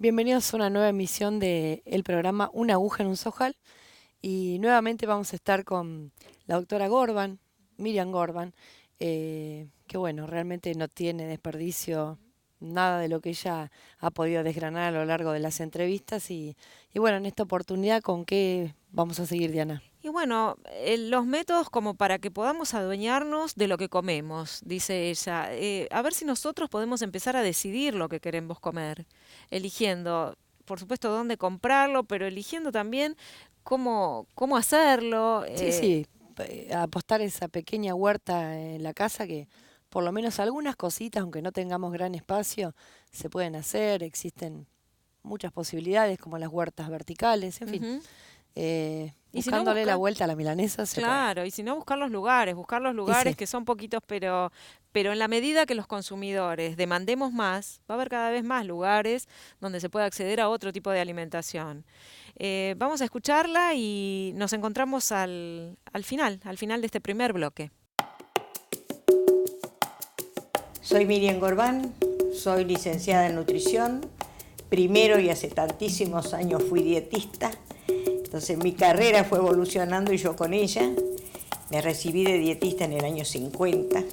Bienvenidos a una nueva emisión del programa Una aguja en un zojal. Y nuevamente vamos a estar con la doctora Gorban, Miriam Gorban, que bueno, realmente no tiene desperdicio nada de lo que ella ha podido desgranar a lo largo de las entrevistas. Y bueno, en esta oportunidad, ¿con qué vamos a seguir, Diana? Y bueno, los métodos como para que podamos adueñarnos de lo que comemos, dice ella. A ver si nosotros podemos empezar a decidir lo que queremos comer, eligiendo, por supuesto, dónde comprarlo, pero eligiendo también cómo hacerlo. Sí, sí, apostar esa pequeña huerta en la casa que por lo menos algunas cositas, aunque no tengamos gran espacio, se pueden hacer. Existen muchas posibilidades como las huertas verticales, en fin. Ujú. Y si no Buscándole la buscar, vuelta a la milanesa se puede. claro, y si no buscar los Y sí, lugares que son poquitos, pero en la medida que los consumidores demandemos más, va a haber cada vez más lugares donde se pueda acceder a otro tipo de alimentación. Vamos a escucharla y nos encontramos al final de este primer bloque. Soy Miriam Gorbán, soy licenciada en nutrición. Primero y hace tantísimos años fui dietista. Entonces mi carrera fue evolucionando y yo con ella. Me recibí de dietista en el año 50.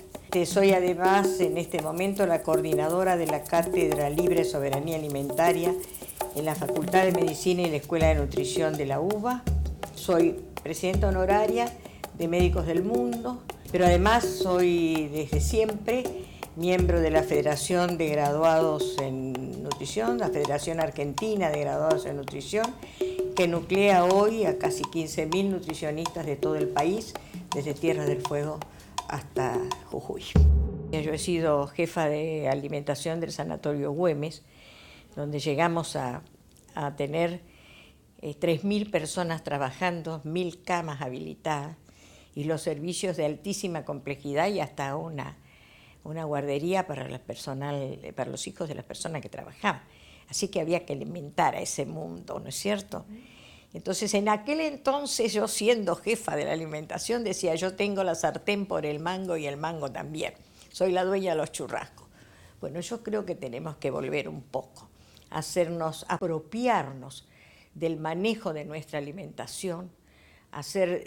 Soy además en este momento la coordinadora de la Cátedra Libre Soberanía Alimentaria en la Facultad de Medicina y la Escuela de Nutrición de la UBA. Soy presidenta honoraria de Médicos del Mundo, pero además soy desde siempre miembro de la Federación de Graduados en Nutrición, la Federación Argentina de Graduados en Nutrición, que nuclea hoy a casi 15.000 nutricionistas de todo el país, desde Tierra del Fuego hasta Jujuy. Yo he sido jefa de alimentación del Sanatorio Güemes, donde llegamos a tener 3.000 personas trabajando, 1.000 camas habilitadas y los servicios de altísima complejidad y hasta una guardería para los hijos de las personas que trabajaban. Así que había que alimentar a ese mundo, ¿no es cierto? Entonces, en aquel entonces, yo siendo jefa de la alimentación, decía, yo tengo la sartén por el mango y el mango también. Soy la dueña de los churrascos. Bueno, yo creo que tenemos que volver un poco, apropiarnos del manejo de nuestra alimentación, a ser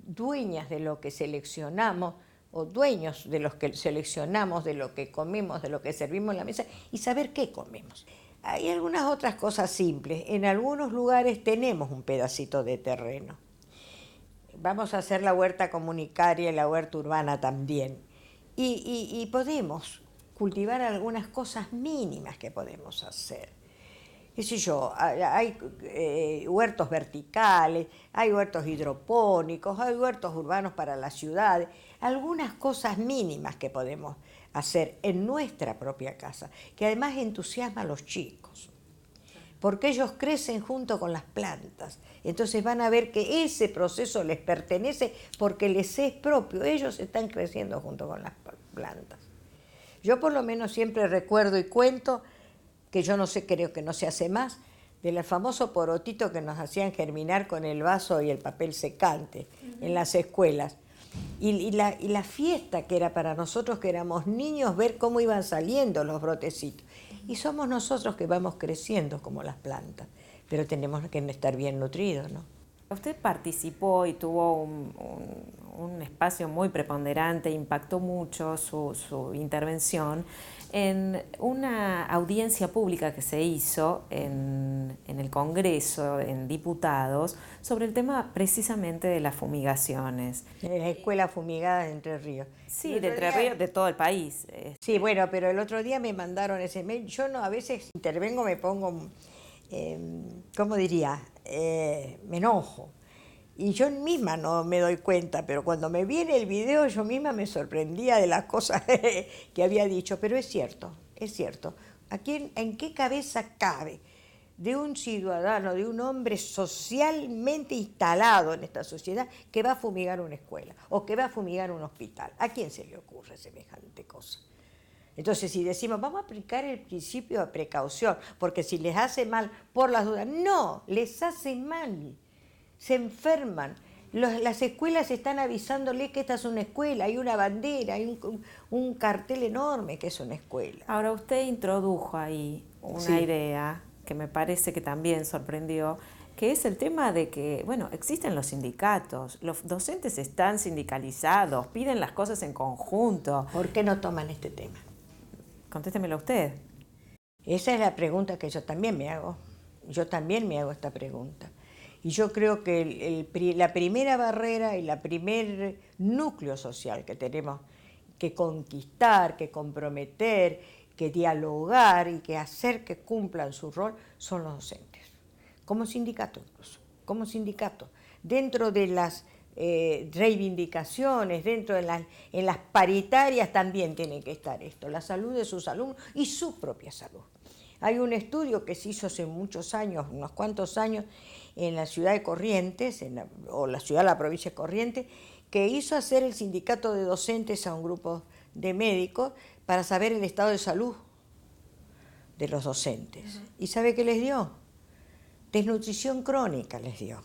dueñas de lo que seleccionamos, o dueños de los que seleccionamos, de lo que comemos, de lo que servimos en la mesa, y saber qué comemos. Hay algunas otras cosas simples. En algunos lugares tenemos un pedacito de terreno. Vamos a hacer la huerta comunitaria y la huerta urbana también. Y podemos cultivar algunas cosas mínimas que podemos hacer. Qué sé yo, hay huertos verticales, hay huertos hidropónicos, hay huertos urbanos para las ciudades, algunas cosas mínimas que podemos hacer en nuestra propia casa, que además entusiasma a los chicos, porque ellos crecen junto con las plantas, entonces van a ver que ese proceso les pertenece porque les es propio, ellos están creciendo junto con las plantas. Yo por lo menos siempre recuerdo y cuento que yo no sé, creo que no se hace más, del famoso porotito que nos hacían germinar con el vaso y el papel secante en las escuelas. Y la fiesta que era para nosotros que éramos niños, ver cómo iban saliendo los brotecitos. Y somos nosotros que vamos creciendo como las plantas, pero tenemos que estar bien nutridos, ¿no? Usted participó y tuvo un espacio muy preponderante, impactó mucho su intervención en una audiencia pública que se hizo en el Congreso, en diputados, sobre el tema precisamente de las fumigaciones. En la escuela fumigada de Entre Ríos. Sí, de Entre Ríos, de todo el país. Sí, bueno, pero el otro día me mandaron ese mail. Yo no, a veces intervengo, me pongo, ¿cómo diría? Me enojo. Y yo misma no me doy cuenta, pero cuando me viene el video yo misma me sorprendía de las cosas que había dicho. Pero es cierto, es cierto. ¿En qué cabeza cabe de un ciudadano, de un hombre socialmente instalado en esta sociedad que va a fumigar una escuela o que va a fumigar un hospital? ¿A quién se le ocurre semejante cosa? Entonces, si decimos, vamos a aplicar el principio de precaución, porque si les hace mal por las dudas, no, les hace mal. Se enferman, Las escuelas están avisándole que esta es una escuela, hay una bandera, hay un cartel enorme que es una escuela. Ahora, usted introdujo ahí una idea que me parece que también sorprendió, que es el tema de que, bueno, existen los sindicatos, los docentes están sindicalizados, piden las cosas en conjunto. ¿Por qué no toman este tema? Contéstemelo usted. Esa es la pregunta que yo también me hago. Yo también me hago esta pregunta. Y yo creo que la primera barrera y la primer núcleo social que tenemos que conquistar, que comprometer, que dialogar y que hacer que cumplan su rol son los docentes. Como sindicato incluso, como sindicato. Dentro de las reivindicaciones, dentro de en las paritarias también tiene que estar esto, la salud de sus alumnos y su propia salud. Hay un estudio que se hizo hace muchos años, unos cuantos años, en la ciudad de Corrientes, o la ciudad de la provincia de Corrientes, que hizo hacer el sindicato de docentes a un grupo de médicos para saber el estado de salud de los docentes. ¿Y sabe qué les dio? Desnutrición crónica les dio.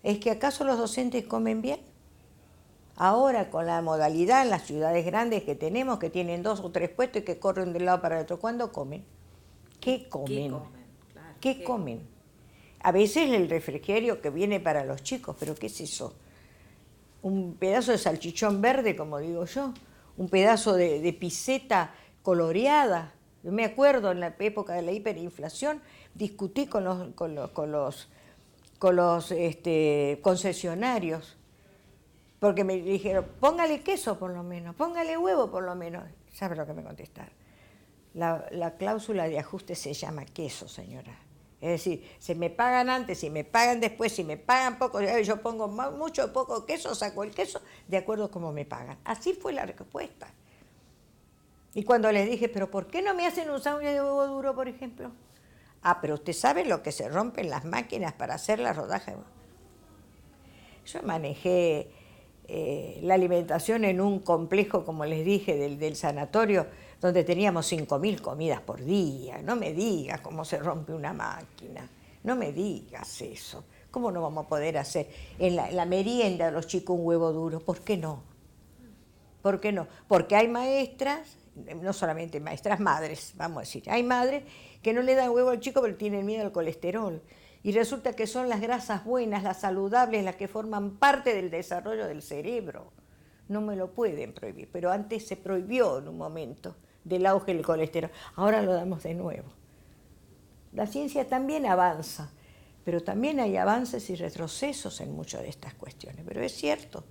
¿Es que acaso los docentes comen bien? Ahora con la modalidad en las ciudades grandes que tenemos, que tienen 2 o 3 puestos y que corren de un lado para el otro, ¿cuándo comen? ¿Qué comen? ¿Qué comen? A veces el refrigerio que viene para los chicos, pero ¿qué es eso? Un pedazo de salchichón verde, como digo yo, un pedazo de piseta coloreada. Yo me acuerdo en la época de la hiperinflación, discutí con los concesionarios, porque me dijeron, póngale queso por lo menos, póngale huevo por lo menos. ¿Sabe lo que me contestaron? La cláusula de ajuste se llama queso, señora. Es decir, si me pagan antes, si me pagan después, si me pagan poco, yo pongo mucho o poco queso, saco el queso de acuerdo a cómo me pagan. Así fue la respuesta. Y cuando les dije, ¿pero por qué no me hacen un sándwich de huevo duro, por ejemplo? Ah, pero usted sabe lo que se rompen las máquinas para hacer la rodaja. Yo manejé la alimentación en un complejo, como les dije, del sanatorio, donde teníamos 5.000 comidas por día. No me digas cómo se rompe una máquina, no me digas eso. ¿Cómo no vamos a poder hacer en la merienda de los chicos un huevo duro? ¿Por qué no? ¿Por qué no? Porque hay maestras, no solamente maestras, madres, vamos a decir, hay madres que no le dan huevo al chico porque tienen miedo al colesterol. Y resulta que son las grasas buenas, las saludables, las que forman parte del desarrollo del cerebro. No me lo pueden prohibir, pero antes se prohibió en un momento del auge del colesterol. Ahora lo damos de nuevo. La ciencia también avanza, pero también hay avances y retrocesos en muchas de estas cuestiones. Pero es cierto,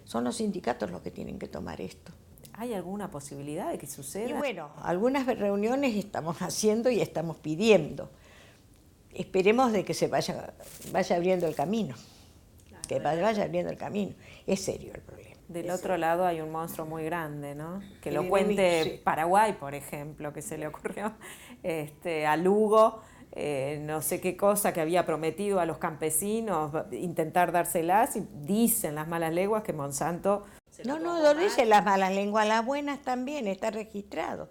son los sindicatos los que tienen que tomar esto. ¿Hay alguna posibilidad de que suceda? Y bueno, algunas reuniones estamos haciendo y estamos pidiendo. Esperemos de que se vaya abriendo el camino, que vaya abriendo el camino. Es serio el problema. Del otro lado hay un monstruo muy grande, ¿no? Que lo cuente Paraguay, por ejemplo, que se le ocurrió a Lugo, no sé qué cosa que había prometido a los campesinos, intentar dárselas, y dicen las malas lenguas que Monsanto... No dicen las malas lenguas, las buenas también, está registrado.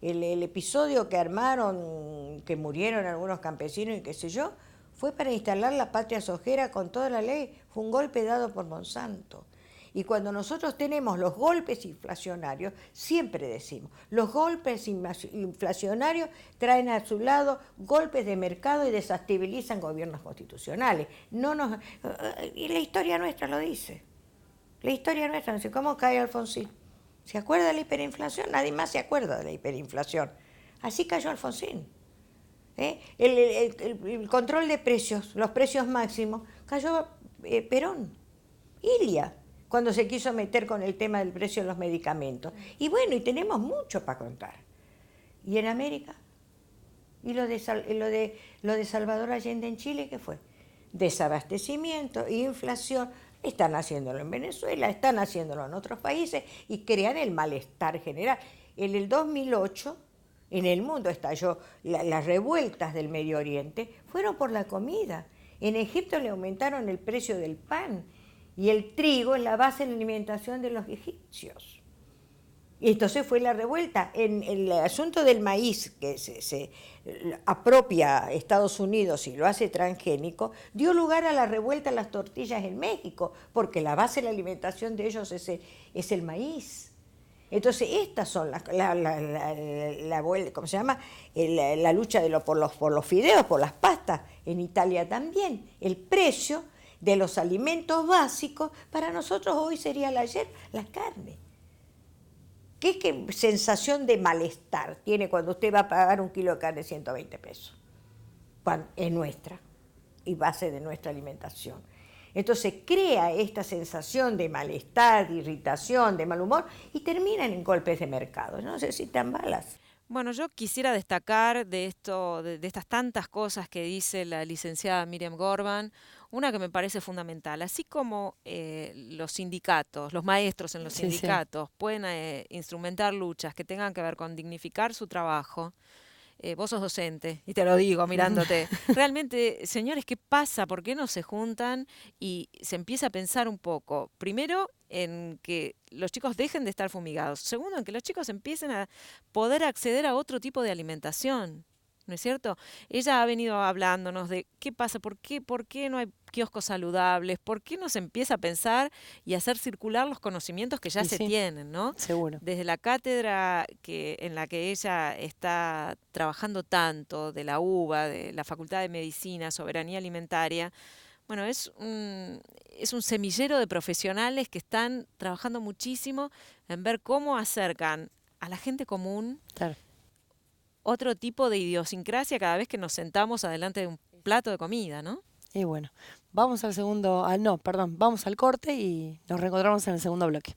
El episodio que armaron, que murieron algunos campesinos y qué sé yo, fue para instalar la patria sojera con toda la ley, fue un golpe dado por Monsanto. Y cuando nosotros tenemos los golpes inflacionarios, siempre decimos, los golpes inflacionarios traen a su lado golpes de mercado y desestabilizan gobiernos constitucionales. Y la historia nuestra lo dice. La historia nuestra, no sé cómo cae Alfonsín. ¿Se acuerda de la hiperinflación? Nadie más se acuerda de la hiperinflación. Así cayó Alfonsín. El control de precios, los precios máximos, cayó Perón. Ilia, cuando se quiso meter con el tema del precio de los medicamentos. Y bueno, y tenemos mucho para contar. ¿Y en América? ¿Y lo de Salvador Allende en Chile qué fue? Desabastecimiento, inflación. Están haciéndolo en Venezuela, están haciéndolo en otros países y crean el malestar general. En el 2008, en el mundo estalló, las revueltas del Medio Oriente fueron por la comida. En Egipto le aumentaron el precio del pan y el trigo es la base de la alimentación de los egipcios. Y entonces fue la revuelta. En el asunto del maíz, que se apropia Estados Unidos y lo hace transgénico, dio lugar a la revuelta de las tortillas en México, porque la base de la alimentación de ellos es el maíz. Entonces estas son ¿cómo se llama? La lucha por los fideos, por las pastas. En Italia también. El precio de los alimentos básicos para nosotros hoy sería la carne. ¿Qué sensación de malestar tiene cuando usted va a pagar un kilo de carne 120 pesos? Es nuestra y base de nuestra alimentación. Entonces crea esta sensación de malestar, de irritación, de mal humor y terminan en golpes de mercado. No necesitan balas. Bueno, yo quisiera destacar de estas tantas cosas que dice la licenciada Miriam Gorban, una que me parece fundamental. Así como los sindicatos, los maestros en los sindicatos pueden instrumentar luchas que tengan que ver con dignificar su trabajo, vos sos docente, y te lo digo mirándote. Realmente, señores, ¿qué pasa? ¿Por qué no se juntan y se empieza a pensar un poco? Primero, en que los chicos dejen de estar fumigados. Segundo, en que los chicos empiecen a poder acceder a otro tipo de alimentación. ¿No es cierto? Ella ha venido hablándonos de qué pasa, por qué no hay kioscos saludables, por qué no se empieza a pensar y a hacer circular los conocimientos que ya se tienen, ¿no? Seguro. Desde la cátedra en la que ella está trabajando tanto, de la UBA, de la Facultad de Medicina, Soberanía Alimentaria, bueno, es un semillero de profesionales que están trabajando muchísimo en ver cómo acercan a la gente común otro tipo de idiosincrasia cada vez que nos sentamos adelante de un plato de comida, ¿no? Y bueno, vamos al corte y nos reencontramos en el segundo bloque.